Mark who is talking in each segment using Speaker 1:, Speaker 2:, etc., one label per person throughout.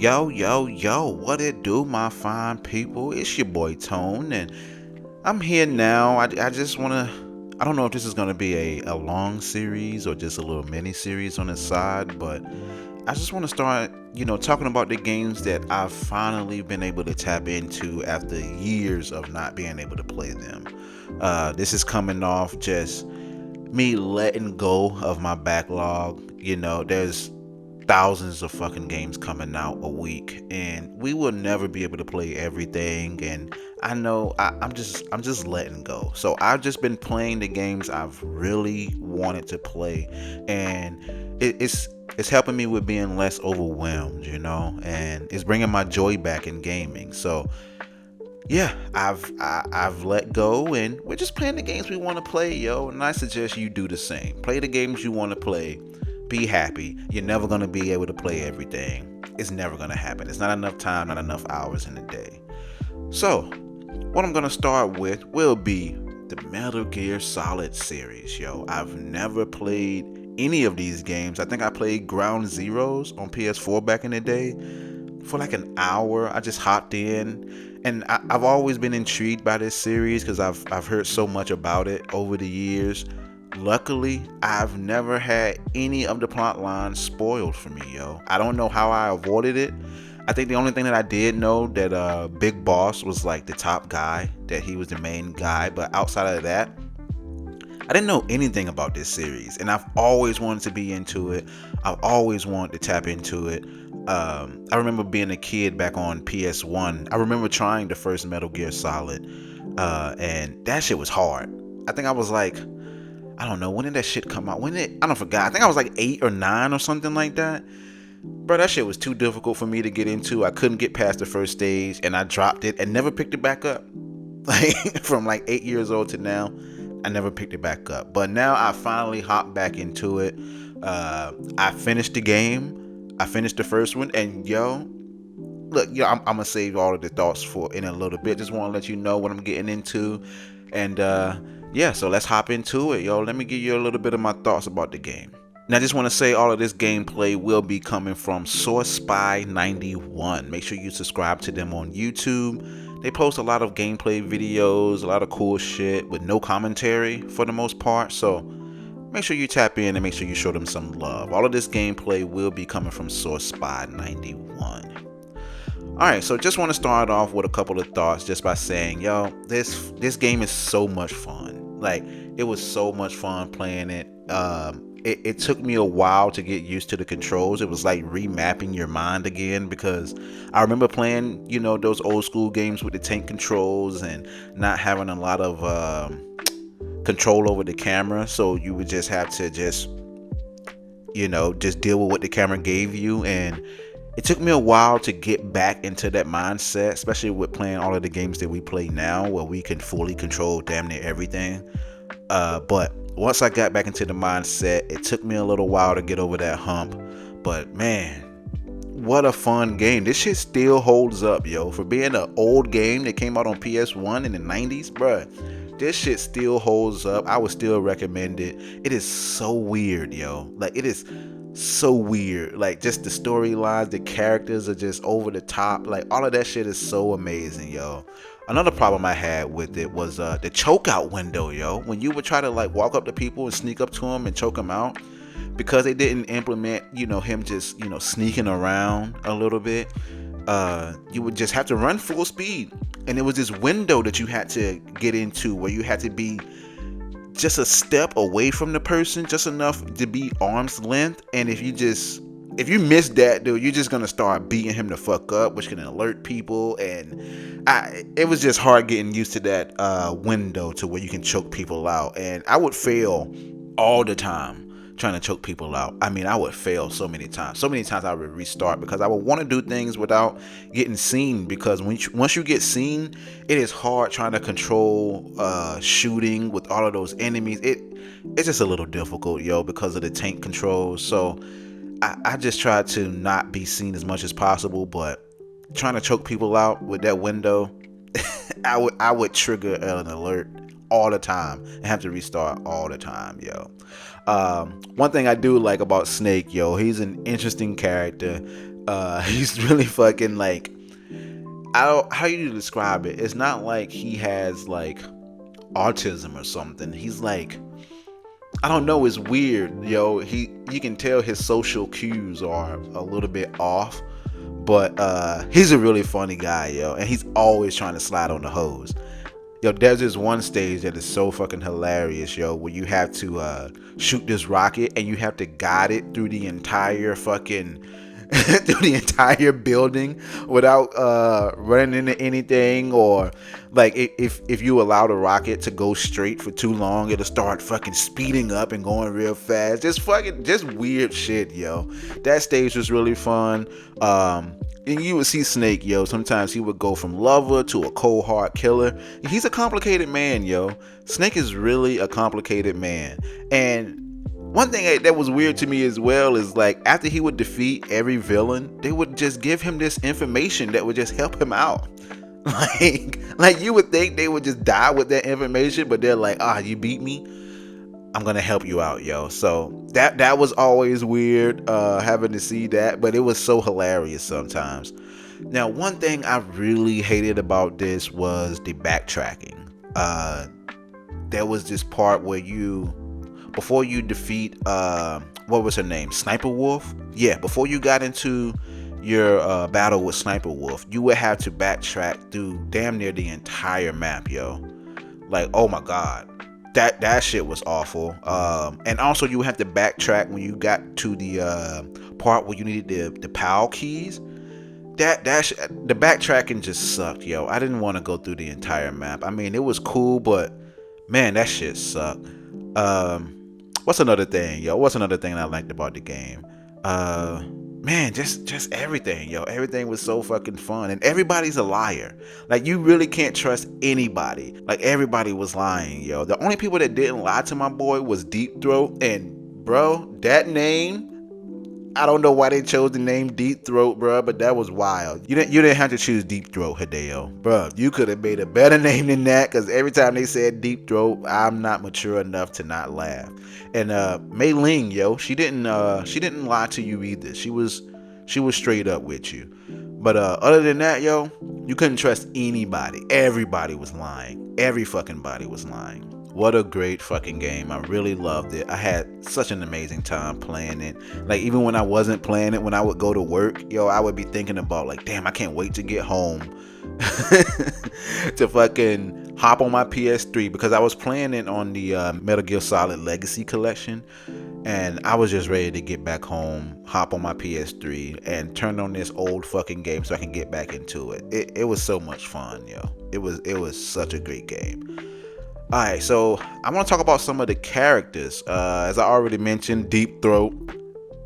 Speaker 1: Yo, what it do, my fine people? It's your boy Tone, and I'm here now. I just want to. I don't know if this is going to be a long series or just a little mini series on the side, but I just want to start, talking about the games that I've finally been able to tap into after years of not being able to play them. This is coming off just me letting go of my backlog. There's thousands of fucking games coming out a week, and we will never be able to play everything. And I know I'm just letting go. So I've just been playing the games I've really wanted to play, and it's helping me with being less overwhelmed, and it's bringing my joy back in gaming. So yeah, I've let go, and we're just playing the games we want to play, yo. And I suggest you do the same. Play the games you want to play. Be happy. You're never gonna be able to play everything. It's never gonna happen. It's not enough time, not enough hours in the day. So, what I'm gonna start with will be the Metal Gear Solid series, yo. I've never played any of these games. I think I played Ground Zeroes on PS4 back in the day for like an hour. I just hopped in, and I've always been intrigued by this series because I've heard so much about it over the years. Luckily, I've never had any of the plot lines spoiled for me, yo. I don't know how I avoided it. I think the only thing that I did know that Big Boss was like the top guy, that he was the main guy, but outside of that, I didn't know anything about this series, and I've always wanted to be into it. I've always wanted to tap into it. I remember being a kid back on PS1. I remember trying the first Metal Gear Solid, and that shit was hard. I think I was like, I don't know, when did that shit come out? I don't forgot. I think I was like 8 or 9 or something like that. Bro, that shit was too difficult for me to get into. I couldn't get past the first stage, and I dropped it and never picked it back up. Like from like 8 years old to now, I never picked it back up. But now I finally hopped back into it. I finished the game. I finished the first one, and yo, look, I'm gonna save all of the thoughts for in a little bit. Just want to let you know what I'm getting into, and yeah, so let's hop into it, yo. Let me give you a little bit of my thoughts about the game. And I just want to say all of this gameplay will be coming from Source Spy 91. Make sure you subscribe to them on YouTube. They post a lot of gameplay videos, a lot of cool shit with no commentary for the most part. So make sure you tap in and make sure you show them some love. All of this gameplay will be coming from Source Spy 91. Alright, so just want to start off with a couple of thoughts just by saying, yo, this game is so much fun. Like, it was so much fun playing it. It took me a while to get used to the controls. It was like remapping your mind again, because I remember playing, those old school games with the tank controls and not having a lot of control over the camera. So you would just have to just deal with what the camera gave you. And it took me a while to get back into that mindset, especially with playing all of the games that we play now, where we can fully control damn near everything. But once I got back into the mindset, it took me a little while to get over that hump. But man, what a fun game. This shit still holds up, yo. For being an old game that came out on PS1 in the 90s, bruh, this shit still holds up. I would still recommend it. It is so weird, yo. Like, it is so weird. Like, just the storylines, the characters are just over the top. Like, all of that shit is so amazing, yo. Another problem I had with it was the chokeout window, yo. When you would try to like walk up to people and sneak up to them and choke them out, because they didn't implement, him just, sneaking around a little bit. You would just have to run full speed, and it was this window that you had to get into where you had to be just a step away from the person, just enough to be arm's length. And if you miss that, dude, you're just gonna start beating him the fuck up, which can alert people. And it was just hard getting used to that window to where you can choke people out. And I would fail all the time trying to choke people out. I mean, I would fail so many times. So many times I would restart because I would want to do things without getting seen. Because once you get seen, it is hard trying to control shooting with all of those enemies. It's just a little difficult, yo, because of the tank controls. So I just tried to not be seen as much as possible, but trying to choke people out with that window, I would trigger an alert all the time and have to restart all the time, yo. One thing I do like about Snake, yo, he's an interesting character. He's really fucking like, I don't, how you describe it? It's not like he has like autism or something. He's like, I don't know, it's weird, yo. You can tell his social cues are a little bit off, but he's a really funny guy, yo, and he's always trying to slide on the hose. Yo, there's this one stage that is so fucking hilarious, yo, where you have to shoot this rocket and you have to guide it through the entire fucking through the entire building without running into anything, or like if you allow the rocket to go straight for too long, it'll start fucking speeding up and going real fast. Just weird shit, yo. That stage was really fun. And you would see Snake, yo. Sometimes he would go from lover to a cold hard killer. He's a complicated man, yo. Snake is really a complicated man. And one thing that was weird to me as well is like after he would defeat every villain, they would just give him this information that would just help him out. Like you would think they would just die with that information, but they're like, you beat me, I'm gonna help you out, yo. So that was always weird, having to see that, but it was so hilarious sometimes. Now, one thing I really hated about this was the backtracking. There was this part where before you defeat, what was her name? Sniper Wolf? Yeah, before you got into your battle with Sniper Wolf, you would have to backtrack through damn near the entire map, yo. Like, oh my god. That shit was awful. And also you have to backtrack when you got to the part where you needed the PAL keys. The backtracking just sucked, yo. I didn't want to go through the entire map. I mean, it was cool, but man, that shit sucked. What's another thing, yo? What's another thing I liked about the game? Man, just everything, yo. Everything was so fucking fun, and everybody's a liar. Like, you really can't trust anybody. Like, everybody was lying, yo. The only people that didn't lie to my boy was Deep Throat, and bro, that name, I don't know why they chose the name Deep Throat, bro, but that was wild. You didn't have to choose Deep Throat, Hideo, bro. You could have made a better name than that, because every time they said Deep Throat, I'm not mature enough to not laugh. And Mei Ling, yo, she didn't lie to you either. She was straight up with you. But other than that, yo, you couldn't trust anybody. Everybody was lying. Every fucking body was lying. What a great fucking game. I really loved it. I had such an amazing time playing it. Like, even when I wasn't playing it, when I would go to work, yo, I would be thinking about, like, damn, I can't wait to get home to fucking hop on my PS3, because I was playing it on the Metal Gear Solid Legacy Collection, and I was just ready to get back home, hop on my PS3, and turn on this old fucking game so I can get back into it. It was so much fun, yo. It was such a great game. Alright, so I want to talk about some of the characters. As I already mentioned, Deep Throat.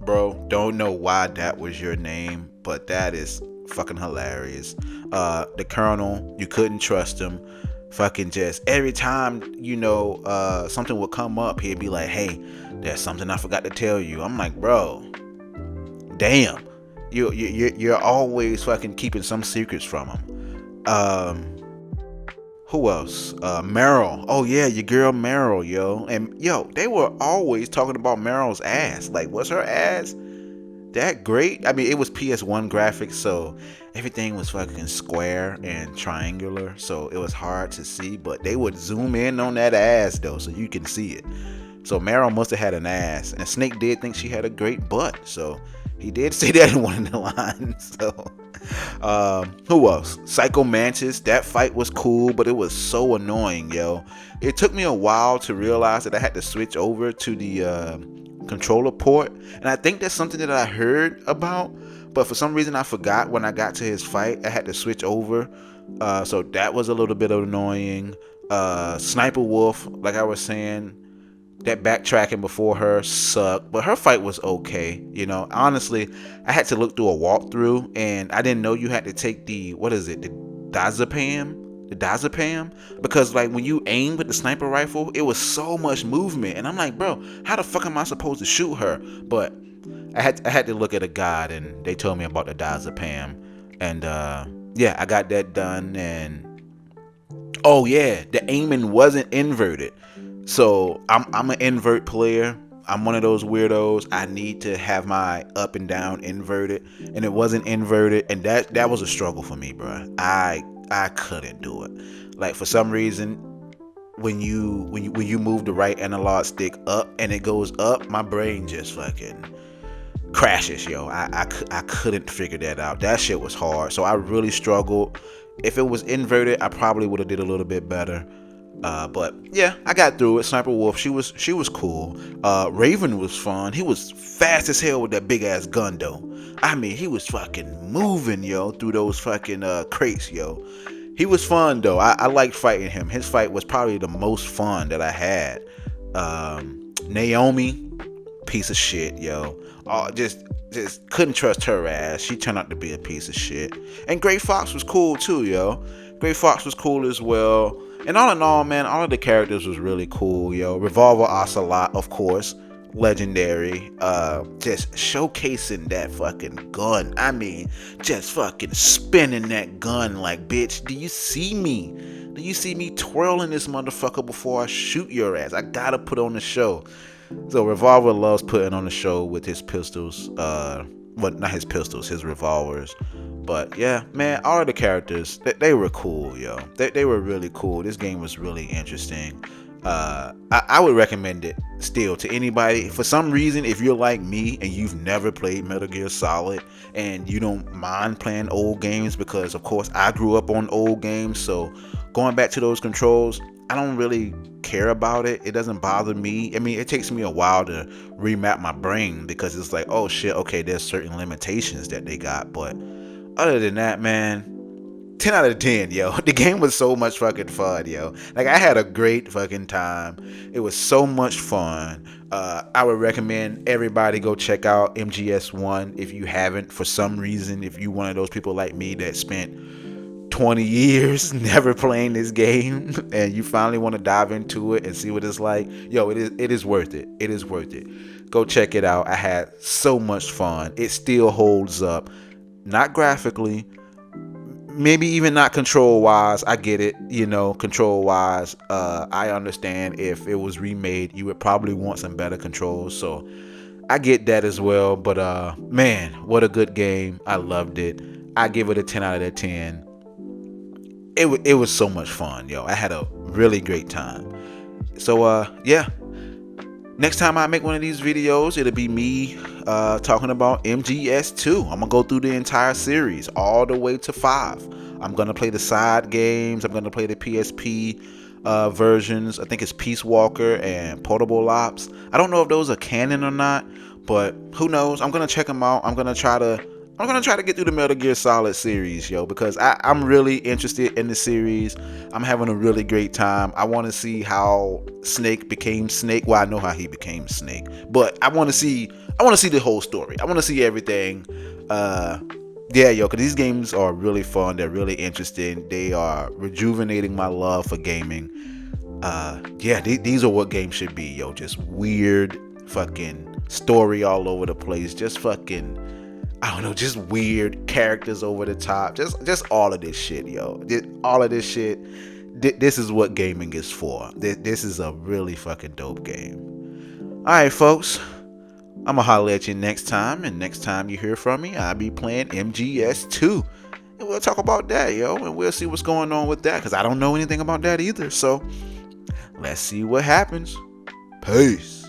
Speaker 1: Bro, don't know why that was your name, but that is fucking hilarious. The Colonel, you couldn't trust him. Fucking just every time, something would come up, he'd be like, hey, there's something I forgot to tell you. I'm like, bro, damn. You're always fucking keeping some secrets from him. Who else? Meryl. Oh yeah, your girl Meryl, yo. And yo, they were always talking about Meryl's ass. Like, was her ass that great? I mean, it was PS1 graphics, so everything was fucking square and triangular, so it was hard to see, but they would zoom in on that ass though, so you can see it. So Meryl must have had an ass, and Snake did think she had a great butt, so he did say that in one of the lines. So who else? Psycho Mantis. That fight was cool, but it was so annoying, yo. It took me a while to realize that I had to switch over to the controller port, and I think that's something that I heard about, but for some reason I forgot when I got to his fight. I had to switch over, so that was a little bit annoying. Sniper Wolf, like I was saying, that backtracking before her sucked, but her fight was okay. Honestly, I had to look through a walkthrough, and I didn't know you had to take the diazepam, because like when you aim with the sniper rifle, it was so much movement, and I'm like, bro, how the fuck am I supposed to shoot her? But I had to look at a guide, and they told me about the diazepam, and yeah, I got that done. And oh yeah, the aiming wasn't inverted. So I'm an invert player. I'm one of those weirdos. I need to have my up and down inverted, and it wasn't inverted, and that was a struggle for me, bro. I couldn't do it. Like, for some reason, when you move the right analog stick up and it goes up, my brain just fucking crashes, yo. I couldn't figure that out. That shit was hard. So I really struggled. If it was inverted, I probably would have did a little bit better. But yeah, I got through it. Sniper Wolf, she was cool. Raven was fun. He was fast as hell with that big ass gun though. I mean, he was fucking moving, yo, through those fucking crates, yo. He was fun though. I liked fighting him. His fight was probably the most fun that I had. Naomi, piece of shit, yo. Just couldn't trust her ass. She turned out to be a piece of shit. And Gray Fox was cool too, yo. Gray Fox was cool as well. And all in all, man, all of the characters was really cool, yo. Revolver Ocelot, of course, legendary. Just showcasing that fucking gun. I mean, just fucking spinning that gun like, bitch, do you see me? Do you see me twirling this motherfucker before I shoot your ass? I gotta put on the show. So Revolver loves putting on the show with his pistols. Well, not his pistols, his revolvers. But yeah, man, all of the characters, they were cool, yo. They were really cool. This game was really interesting. I would recommend it still to anybody. For some reason, if you're like me and you've never played Metal Gear Solid and you don't mind playing old games, because of course I grew up on old games, so going back to those controls, I don't really care about it. It doesn't bother me. I mean, it takes me a while to remap my brain because it's like, oh shit, okay, there's certain limitations that they got. But other than that, man, 10 out of 10, yo. The game was so much fucking fun, yo. Like, I had a great fucking time. It was so much fun. I would recommend everybody go check out MGS1 if you haven't. For some reason, if you one of those people like me that spent 20 years never playing this game and you finally want to dive into it and see what it's like, yo, it is worth it. It is worth it. Go check it out. I had so much fun. It still holds up. Not graphically, maybe even not control wise. I get it, you know, control wise. I understand if it was remade, you would probably want some better controls. So I get that as well. But man, what a good game. I loved it. I give it a 10 out of 10. It was so much fun, yo. I had a really great time. So yeah, next time I make one of these videos, it'll be me talking about MGS2. I'm gonna go through the entire series all the way to 5. I'm gonna play the side games. I'm gonna play the PSP versions. I think it's Peace Walker and Portable Ops. I don't know if those are canon or not, but who knows? I'm gonna check them out. I'm gonna try to get through the Metal Gear Solid series, yo, because I'm really interested in the series. I'm having a really great time. I want to see how Snake became Snake. Well, I know how he became Snake, but I want to see the whole story. I want to see everything. Yeah, yo, because these games are really fun. They're really interesting. They are rejuvenating my love for gaming. Yeah, these are what games should be, yo. Just weird fucking story all over the place. Just fucking, I don't know, just weird characters over the top. Just all of this shit, yo. All of this shit. This is what gaming is for. This is a really fucking dope game. Alright, folks. I'm gonna holler at you next time. And next time you hear from me, I'll be playing MGS2. And we'll talk about that, yo. And we'll see what's going on with that. Because I don't know anything about that either. So, let's see what happens. Peace.